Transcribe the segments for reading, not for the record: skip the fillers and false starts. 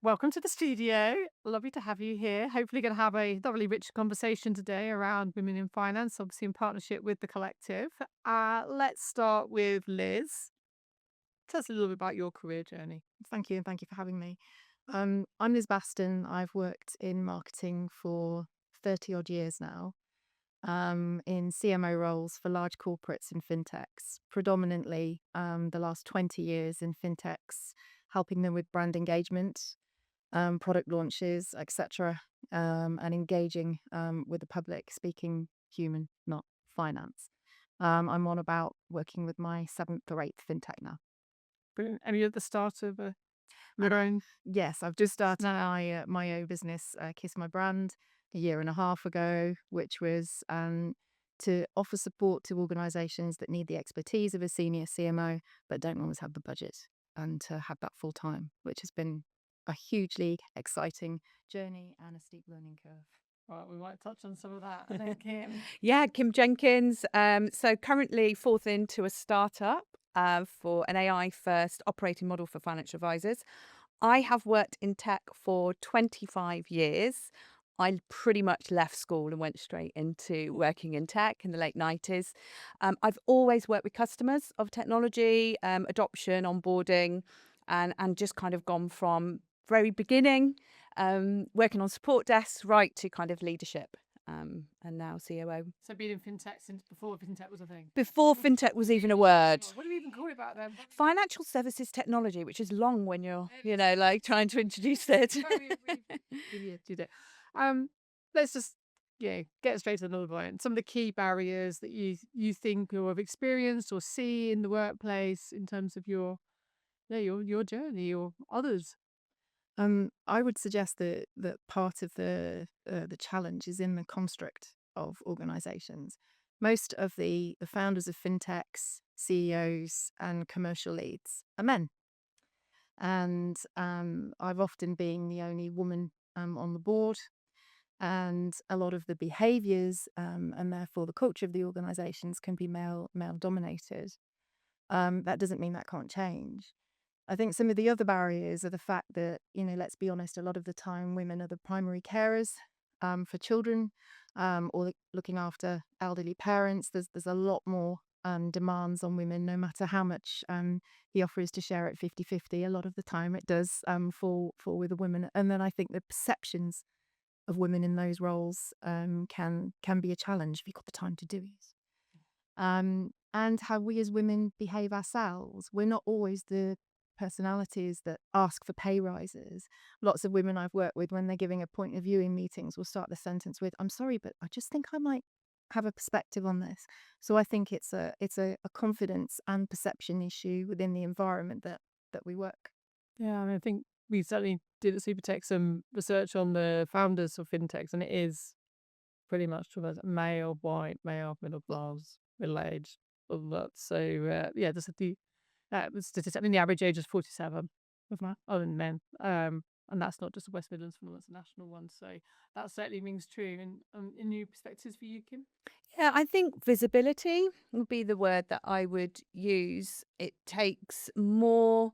welcome to the studio. Lovely to have you here. Hopefully, going to have a thoroughly rich conversation today around women in finance, obviously in partnership with the collective. Let's start with Liz. Tell us a little bit about your career journey. Thank you, and thank you for having me. I'm Liz Basten. I've worked in marketing for 30 odd years now, in CMO roles for large corporates and fintechs, predominantly the last 20 years in fintechs, helping them with brand engagement, product launches, etc., and engaging with the public, speaking human, not finance. I'm on about working with my seventh or eighth fintech now. Brilliant. Any at the start of your own? Yes, I've just started my own business, Kiss My Brand, a year and a half ago, which was to offer support to organisations that need the expertise of a senior CMO but don't always have the budget, and to have that full time, which has been a hugely exciting journey and a steep learning curve. Well, we might touch on some of that. And then Kim. Yeah, Kim Jenkins. So currently fourth into a startup for an AI first operating model for financial advisors. I have worked in tech for 25 years. I pretty much left school and went straight into working in tech in the late 90s. I've always worked with customers of technology, adoption, onboarding, and just kind of gone from very beginning, working on support desks, right to kind of leadership. And now COO. So, being in fintech since before fintech was a thing. Before fintech was even a word. What do we even call it back then? Financial services technology, which is long when you're, like trying to introduce it. Yeah, did it. Let's just get straight to another point. Some of the key barriers that you think or have experienced or see in the workplace in terms of your journey or others. I would suggest that part of the challenge is in the construct of organisations. Most of the founders of fintechs, CEOs, and commercial leads are men, and I've often been the only woman on the board, and a lot of the behaviours and therefore the culture of the organisations can be male dominated. That doesn't mean that can't change. I think some of the other barriers are the fact that, let's be honest, a lot of the time women are the primary carers for children, or looking after elderly parents. There's a lot more demands on women, no matter how much the offer is to share it 50-50. A lot of the time it does fall with a woman. And then I think the perceptions of women in those roles can be a challenge if you've got the time to do it. And how we as women behave ourselves. We're not always the personalities that ask for pay rises. Lots of women I've worked with, when they're giving a point of view in meetings, will start the sentence with, "I'm sorry, but I just think I might have a perspective on this." So I think it's a confidence and perception issue within the environment that we work. Yeah, I think we certainly did at Supertech some research on the founders of fintechs, and it is pretty much male, white, male, middle class, middle age, all that. So just the statistic. I mean, the average age is 47 of other than men, and that's not just the West Midlands phenomenon; it's a national one. So that certainly rings true. And in new perspectives for you, Kim. Yeah, I think visibility would be the word that I would use. It takes um,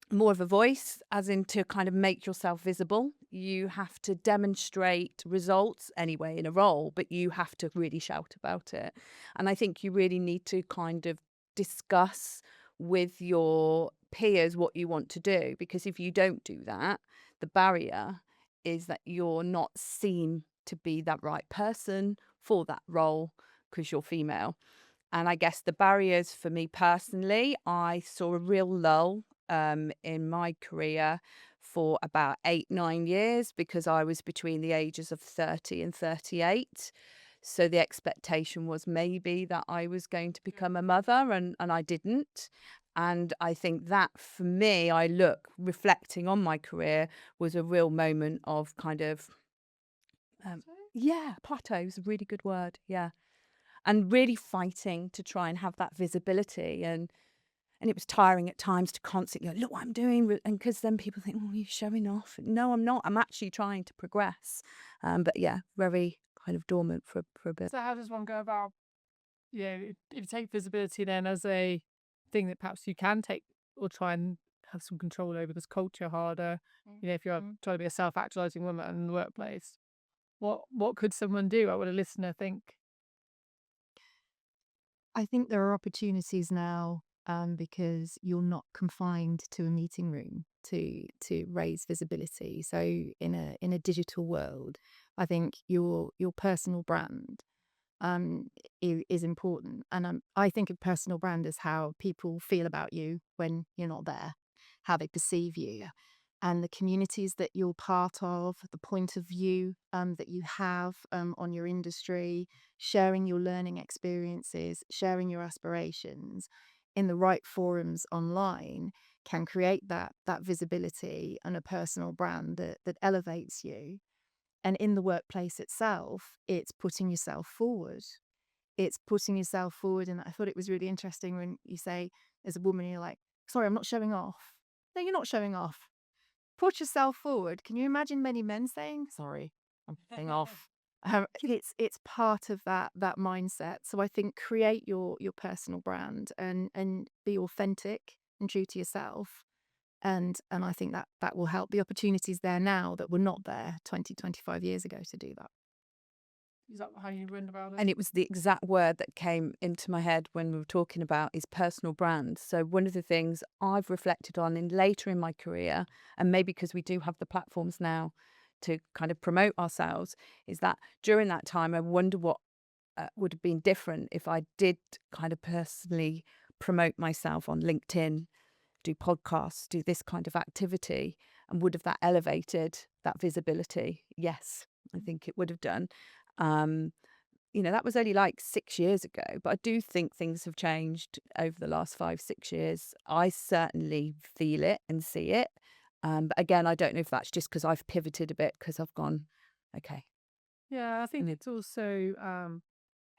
more of a voice, as in to kind of make yourself visible. You have to demonstrate results anyway in a role, but you have to really shout about it. And I think you really need to kind of discuss with your peers what you want to do, because if you don't do that, the barrier is that you're not seen to be that right person for that role because you're female. And I guess the barriers for me personally, I saw a real lull in my career for about 8-9 years, because I was between the ages of 30 and 38. So the expectation was maybe that I was going to become a mother, and I didn't. And I think that for me, reflecting on my career, was a real moment of kind of, plateau is a really good word. Yeah. And really fighting to try and have that visibility. And it was tiring at times to constantly go, look what I'm doing. And because then people think, oh, you're showing off. No, I'm not. I'm actually trying to progress. But yeah, very kind of dormant for a bit. So how does one go about, if you take visibility then as a thing that perhaps you can take or try and have some control over this culture harder. If you're Mm. trying to be a self-actualizing woman in the workplace, what could someone do? What would a listener think? I think there are opportunities now, because you're not confined to a meeting room to raise visibility. So in a digital world, I think your personal brand is important, and I think of personal brand as how people feel about you when you're not there, how they perceive you, and the communities that you're part of, the point of view that you have on your industry, sharing your learning experiences, sharing your aspirations in the right forums online can create that visibility and a personal brand that elevates you. And in the workplace itself, it's putting yourself forward. It's putting yourself forward. And I thought it was really interesting when you say, as a woman, you're like, sorry, I'm not showing off. No, you're not showing off. Put yourself forward. Can you imagine many men saying, sorry, I'm showing off? It's part of that mindset. So I think create your personal brand and be authentic and true to yourself. And I think that will help. The opportunities there now that were not there 20, 25 years ago to do that. Is that how you went about it? And it was the exact word that came into my head when we were talking about is personal brand. So one of the things I've reflected on in later in my career, and maybe because we do have the platforms now to kind of promote ourselves, is that during that time, I wonder what would have been different if I did kind of personally promote myself on LinkedIn, do podcasts, do this kind of activity, and would have that elevated that visibility? Yes, I think it would have done. Um, that was only like 6 years ago, but I do think things have changed over the last 5, 6 years. I certainly feel it and see it. But again, I don't know if that's just because I've pivoted a bit because I've gone, okay. Yeah, I think Mm. it's also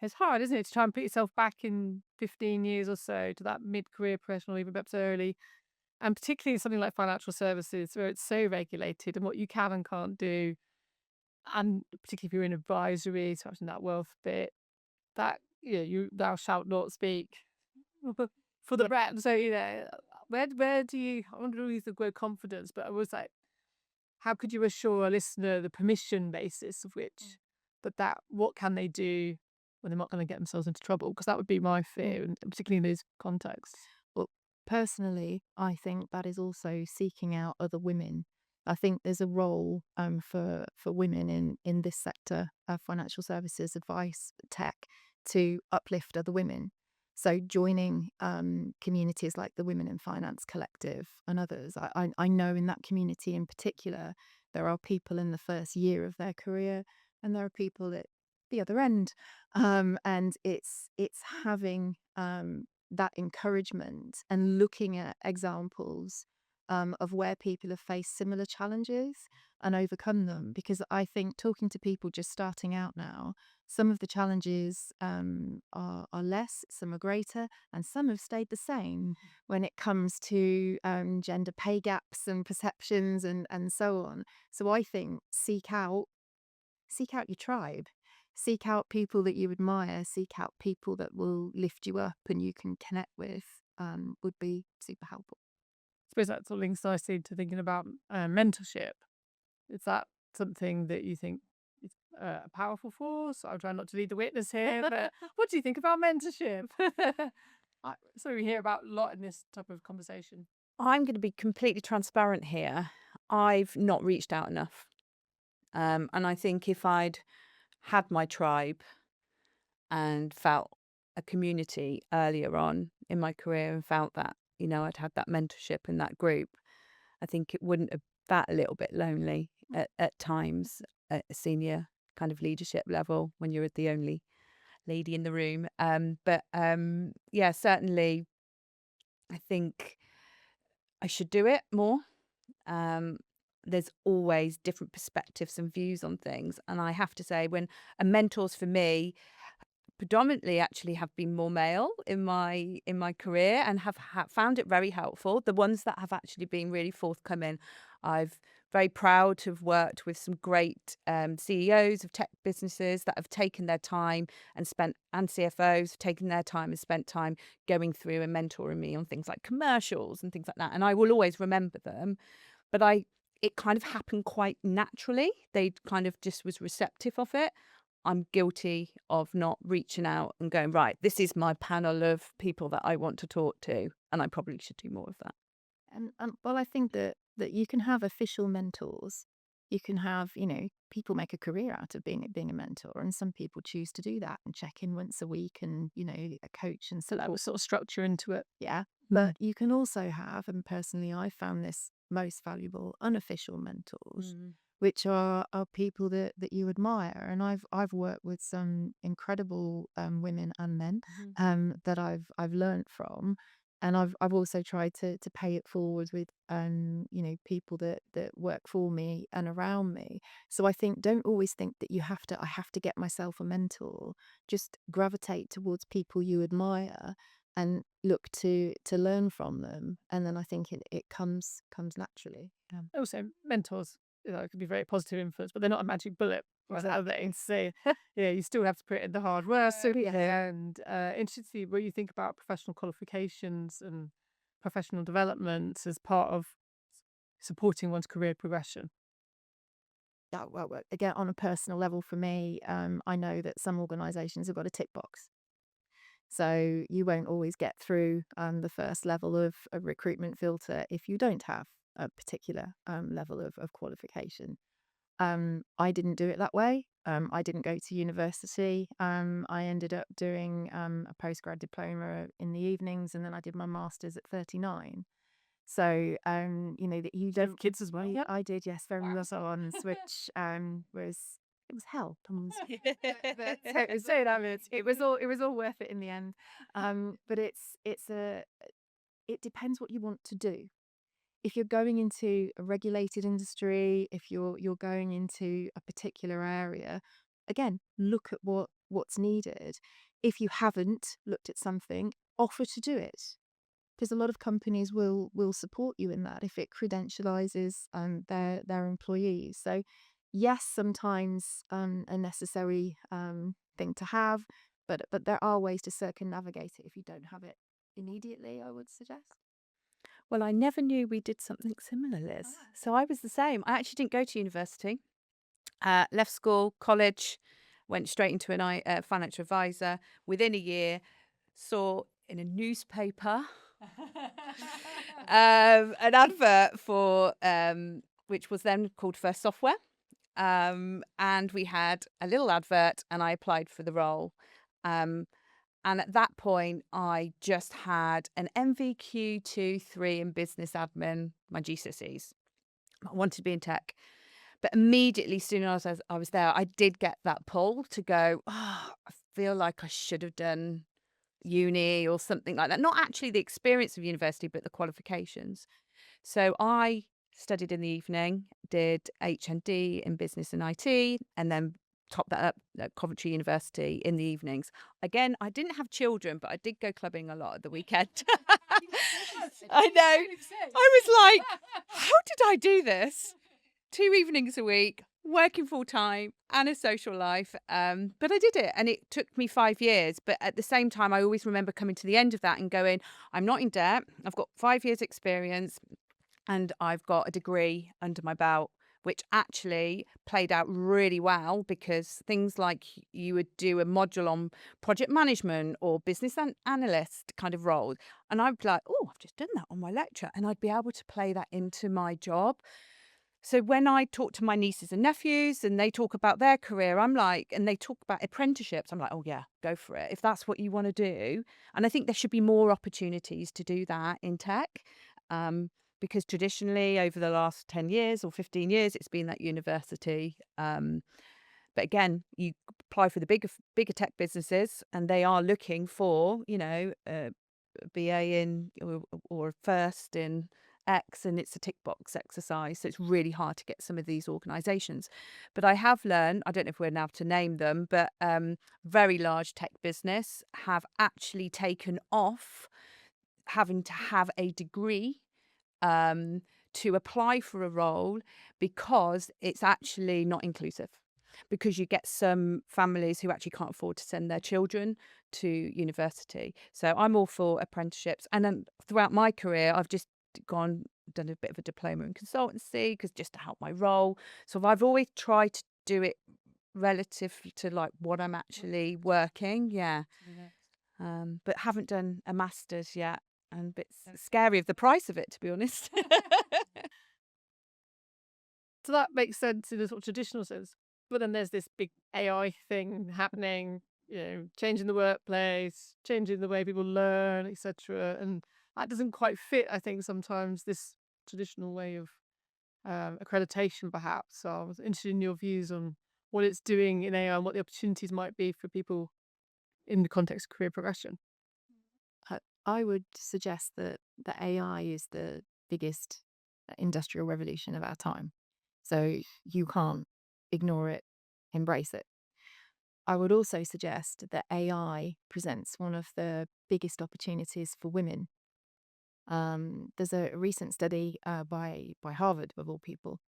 it's hard, isn't it, to try and put yourself back in 15 years or so to that mid-career professional, even perhaps early, and particularly in something like financial services where it's so regulated and what you can and can't do, and particularly if you're in advisory, so in that wealth bit, that you thou shalt not speak for the brand. So where do you? I want to use the word confidence, but I was like, how could you assure a listener the permission basis of which, but that what can they do when they're not going to get themselves into trouble? Because that would be my fear, and particularly in those contexts. Well, personally, I think that is also seeking out other women. I think there's a role for women in this sector of financial services, advice, tech, to uplift other women. So joining communities like the Women in Finance Collective and others, I know in that community in particular, there are people in the first year of their career, and there are people at the other end, and it's having that encouragement and looking at examples of where people have faced similar challenges and overcome them. Because I think talking to people just starting out now, some of the challenges are less, some are greater, and some have stayed the same when it comes to gender pay gaps and perceptions and so on. So I think seek out your tribe. Seek out people that you admire. Seek out people that will lift you up and you can connect with. Would be super helpful. I suppose that sort of links nicely to thinking about mentorship. Is that something that you think is a powerful force? I'm trying not to lead the witness here, but what do you think about mentorship? So we hear about a lot in this type of conversation. I'm going to be completely transparent here. I've not reached out enough. And I think if I'd had my tribe and felt a community earlier on in my career and felt that, I'd had that mentorship and that group, I think it wouldn't have that a little bit lonely at times at a senior kind of leadership level when you're the only lady in the room. Yeah, certainly I think I should do it more. Um, there's always different perspectives and views on things. And I have to say, mentors for me predominantly actually have been more male in my career and have found it very helpful. The ones that have actually been really forthcoming, I've very proud to have worked with some great CEOs of tech businesses that have taken their time and CFOs have taken their time and spent time going through and mentoring me on things like commercials and things like that. And I will always remember them. But it kind of happened quite naturally. They kind of just was receptive of it. I'm guilty of not reaching out and going, right, this is my panel of people that I want to talk to. And I probably should do more of that. And well, I think that you can have official mentors. You can have, people make a career out of being a mentor, and some people choose to do that and check in once a week and, a coach and So that support. was sort of structure into it. Yeah. But you can also have, and personally I found this most valuable, unofficial mentors, which are people that you admire. And I've worked with some incredible women and men that I've learned from. And I've also tried to pay it forward with people that work for me and around me. So I think, don't always think that I have to get myself a mentor. Just gravitate towards people you admire and look to learn from them, and then I think it comes naturally. Also, mentors, could be very positive influence, but they're not a magic bullet. Are they? So, you still have to put in the hard work. And interested to see what you think about professional qualifications and professional development as part of supporting one's career progression. Yeah, well, again, on a personal level for me, I know that some organisations have got a tick box. So you won't always get through the first level of a recruitment filter if you don't have a particular level of qualification. I didn't do it that way. I didn't go to university. I ended up doing a postgrad diploma in the evenings, and then I did my master's at 39. So, that you don't. Kids as well. Yeah. I did, yes, very much on, which it was hell. It was all worth it in the end. But it depends what you want to do. If you're going into a regulated industry, if you're going into a particular area, again, look at what's needed. If you haven't looked at something, offer to do it, because a lot of companies will support you in that if it credentializes their employees. So yes, sometimes a necessary thing to have, but there are ways to circumnavigate it if you don't have it immediately, I would suggest. Well, I never knew we did something similar, Liz. So I was the same. I actually didn't go to university. Left school, college, went straight into a financial advisor. Within a year, saw in a newspaper an advert for which was then called First Software. And we had a little advert, and I applied for the role. And at that point, I just had an MVQ 2-3 in business admin, my GCSEs. I wanted to be in tech. But immediately, soon as I was there, I did get that pull to go, I feel like I should have done uni or something like that. Not actually the experience of university, but the qualifications. So I studied in the evening, did HND in business and IT, and then topped that up at Coventry University in the evenings. Again, I didn't have children, but I did go clubbing a lot at the weekend. I know. I was like, how did I do this? 2 evenings a week, working full time and a social life. But I did it, and it took me 5 years. But at the same time, I always remember coming to the end of that and going, I'm not in debt. I've got 5 years experience and I've got a degree under my belt, which actually played out really well, because things like you would do a module on project management or business analyst kind of role. And I'd be like, oh, I've just done that on my lecture. And I'd be able to play that into my job. So when I talk to my nieces and nephews and they talk about their career, I'm like, and they talk about apprenticeships, I'm like, oh yeah, go for it if that's what you want to do. And I think there should be more opportunities to do that in tech. Because traditionally over the last 10 years or 15 years, it's been that university. But again, you apply for the bigger tech businesses and they are looking for, a BA in or a first in X, and it's a tick box exercise. So it's really hard to get some of these organisations. But I have learned, I don't know if we're now to name them, but very large tech business have actually taken off having to have a degree to apply for a role because it's actually not inclusive. Because you get some families who actually can't afford to send their children to university. So I'm all for apprenticeships. And then throughout my career, I've just done a bit of a diploma in consultancy because just to help my role. So I've always tried to do it relative to like what I'm actually working. Yeah. But haven't done a master's yet. And a bit scary of the price of it, to be honest. So that makes sense in a sort of traditional sense. But then there's this big AI thing happening, changing the workplace, changing the way people learn, etc. And that doesn't quite fit, I think, sometimes this traditional way of accreditation, perhaps. So I was interested in your views on what it's doing in AI and what the opportunities might be for people in the context of career progression. I would suggest that the AI is the biggest industrial revolution of our time. So you can't ignore it, embrace it. I would also suggest that AI presents one of the biggest opportunities for women. There's a recent study by Harvard, of all people,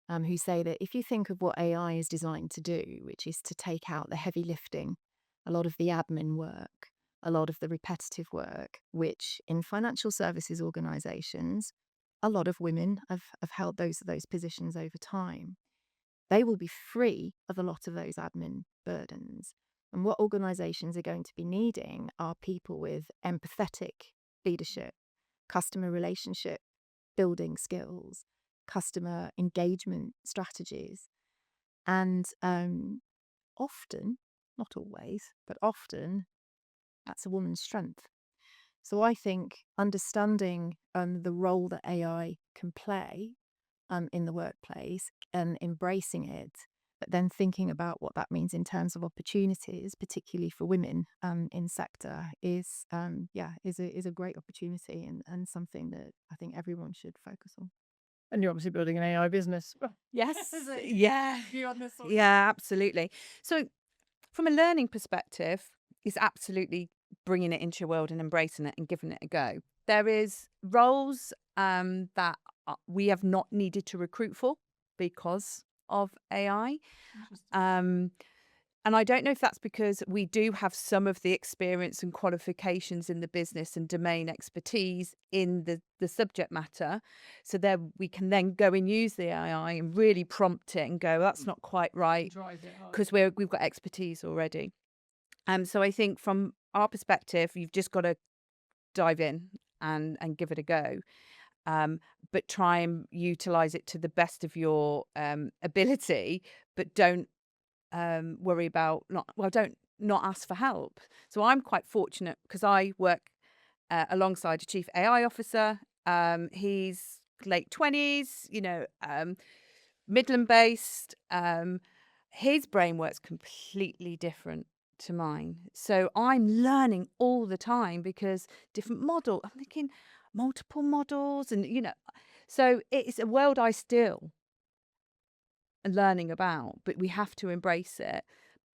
who say that if you think of what AI is designed to do, which is to take out the heavy lifting, a lot of the admin work, a lot of the repetitive work, which in financial services organizations, a lot of women have held those positions over time. They will be free of a lot of those admin burdens. And what organizations are going to be needing are people with empathetic leadership, customer relationship building skills, customer engagement strategies. And often, not always, but often, that's a woman's strength. So I think understanding the role that AI can play in the workplace and embracing it, but then thinking about what that means in terms of opportunities, particularly for women in sector, is a great opportunity and something that I think everyone should focus on. And you're obviously building an AI business. Yes. Is it Yeah. you on this sort? Yeah, absolutely. So, from a learning perspective, it's absolutely bringing it into your world and embracing it and giving it a go. There is roles that we have not needed to recruit for because of AI. Interesting. And I don't know if that's because we do have some of the experience and qualifications in the business and domain expertise in the subject matter. So there we can then go and use the AI and really prompt it and go, that's not quite right, Drive it hard. because we've got expertise already. So I think from our perspective, you've just got to dive in and give it a go. But try and utilize it to the best of your ability, but don't worry about don't not ask for help. So I'm quite fortunate because I work alongside a chief AI officer. He's late 20s, Midland based. His brain works completely different to mine. So I'm learning all the time because different model. I'm thinking multiple models, and so it's a world I still am learning about, but we have to embrace it.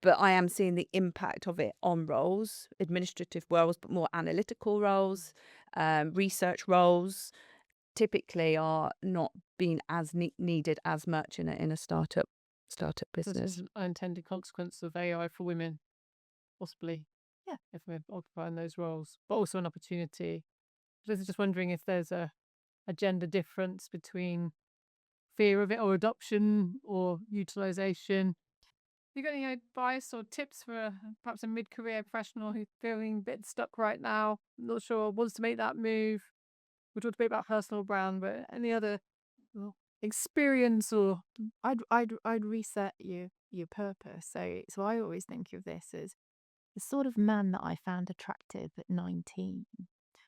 But I am seeing the impact of it on roles, administrative roles, but more analytical roles, research roles. Typically, are not being as needed as much in a startup So this business. is an unintended consequence of AI for women, possibly. Yeah. If we're occupying those roles, but also an opportunity. I was just wondering if there's a gender difference between fear of it or adoption or utilization. You got any advice or tips for perhaps a mid-career professional who's feeling a bit stuck right now, not sure, wants to make that move? We talked a bit about personal brand, but any other experience or I'd reset your purpose. So I always think of this as the sort of man that I found attractive at 19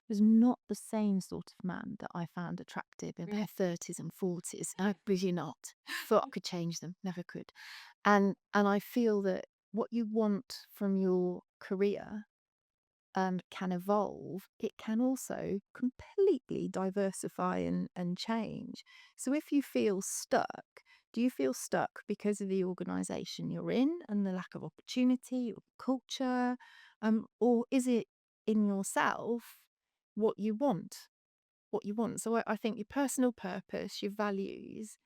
was not the same sort of man that I found attractive in their 30s and 40s. I really not. Thought I could change them, never could. And I feel that what you want from your career can evolve. It can also completely diversify and change. So if you feel stuck, do you feel stuck because of the organization you're in and the lack of opportunity or culture? Or is it in yourself what you want? what you want. So I think your personal purpose, your values,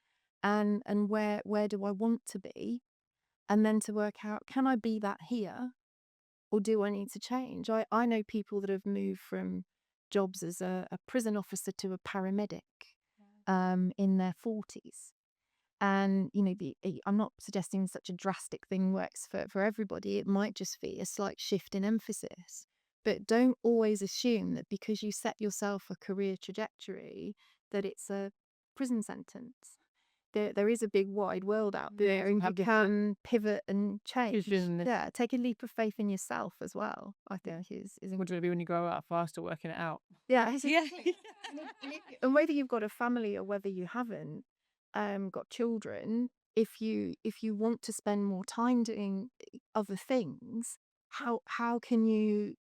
and where do I want to be, and then to work out, can I be that here, or do I need to change? I know people that have moved from jobs as a prison officer to a paramedic in their 40s. And, I'm not suggesting such a drastic thing works for everybody. It might just be a slight shift in emphasis. But don't always assume that because you set yourself a career trajectory, that it's a prison sentence. There is a big wide world out there, and you can pivot and change. Yeah, take a leap of faith in yourself as well, I think is What do it be when you grow up faster working it out? yeah. Yeah. And whether you've got a family or whether you haven't got children, if you want to spend more time doing other things, how can you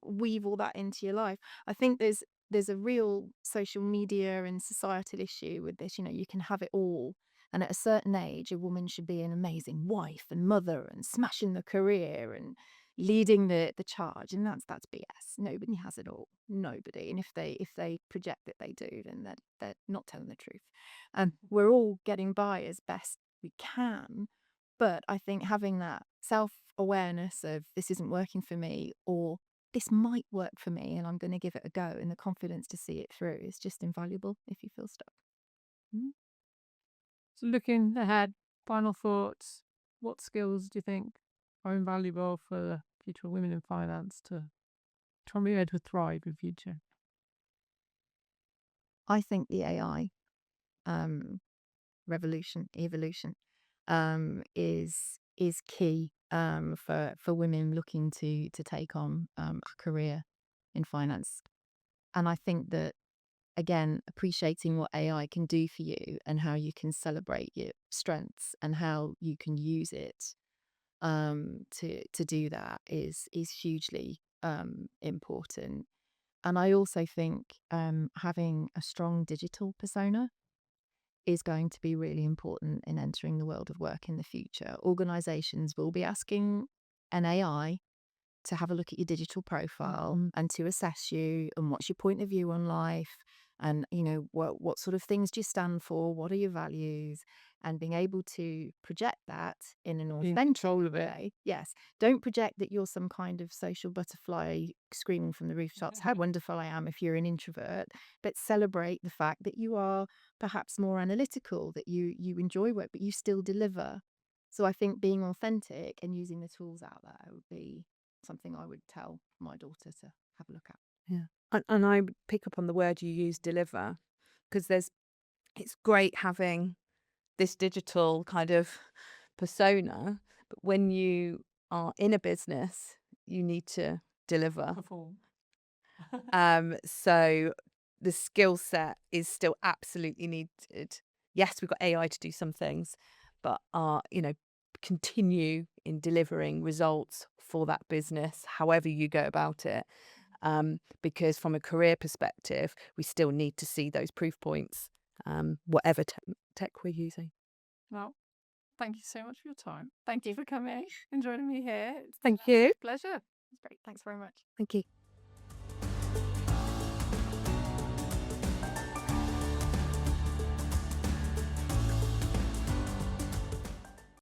weave all that into your life? I think there's a real social media and societal issue with this. You can have it all, and at a certain age, a woman should be an amazing wife and mother and smashing the career and leading the charge, and that's BS. Nobody has it all. Nobody. And if they project that they do, then they're not telling the truth. And we're all getting by as best we can. But I think having that self-awareness of this isn't working for me, or this might work for me and I'm going to give it a go, and the confidence to see it through is just invaluable if you feel stuck. So looking ahead, final thoughts. What skills do you think are invaluable for the future of women in finance to try and be able to thrive in future? I think the AI evolution is key for women looking to take on a career in finance. And I think that, again, appreciating what AI can do for you and how you can celebrate your strengths and how you can use it to do that is hugely important. And I also think having a strong digital persona is going to be really important in entering the world of work in the future. Organizations will be asking an AI to have a look at your digital profile and to assess you and what's your point of view on life, and what sort of things do you stand for, what are your values, and being able to project that in an Be in authentic control of it. way. Yes, don't project that you're some kind of social butterfly screaming from the rooftops how wonderful I am if you're an introvert, but celebrate the fact that you are perhaps more analytical, that you enjoy work but you still deliver. So I think being authentic and using the tools out there would be something I would tell my daughter to have a look at. Yeah. And I would pick up on the word you use, deliver, because it's great having this digital kind of persona, but when you are in a business, you need to deliver. Perform. So the skill set is still absolutely needed. Yes, we've got AI to do some things, but continue in delivering results for that business, however you go about it. Because from a career perspective, we still need to see those proof points, whatever tech we're using. Well, thank you so much for your time. Thank you for coming and joining me here. Thank you. Pleasure. It's great. Thanks very much. Thank you.